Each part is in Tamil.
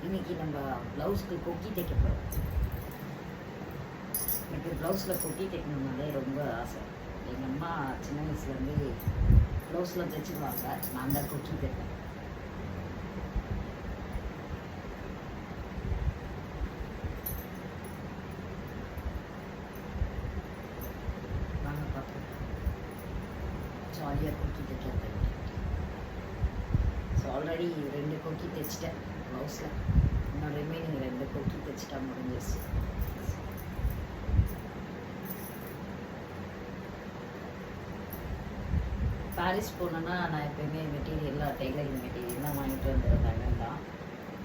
இன்னைக்கு நம்ம ப்ளவுஸ்க்கு கொக்கி தைக்க போகிறோம். எனக்கு ப்ளவுஸில் கொக்கி தைக்கணுன்னாலே ரொம்ப ஆசை. எங்கள் அம்மா சின்ன வயசுலேருந்து ப்ளவுஸில் தைச்சிடுவாங்க, நான் தான் கொக்கி தைப்பேன். வாங்க பார்ப்போம் ஜாலியாக கொக்கி தைக்கிறது. ஸோ ஆல்ரெடி 2 கொக்கி தைச்சிட்டேன் ப்ளவுஸில். இன்னும் ரிமைனிங் 2 கொக்கி தைச்சிட்டா முடிஞ்சிருச்சு. பாரிஸ் போனோன்னா நான் எப்போயுமே மெட்டீரியல்லாம் டெய்லரிங் மெட்டீரியல் தான் வாங்கிட்டு வந்துடுறாங்க தான்.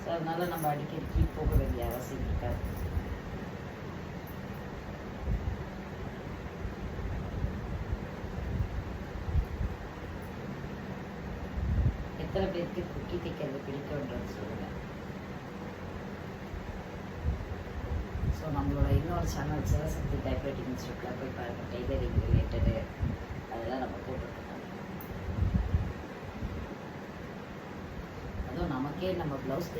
ஸோ அதனால் நம்ம அடிக்கடிக்கு போக வேண்டிய அவசியம் இருக்காது. எத்தனை பேருக்கு கொக்கி தைக்கிறது பிடிக்கும்ன்றது சொல்லுங்கள். ஸோ நம்மளோட இன்னொரு சேனல் சிவசக்தி டைப்ரைட்டிங் இன்ஸ்டியூட்டில் போய் பாருங்கள், டெய்லரிங் ரிலேட்டடு அதெல்லாம் நம்ம போட்டுருக்கோம். அதுவும் நமக்கே நம்ம ப்ளவுஸ்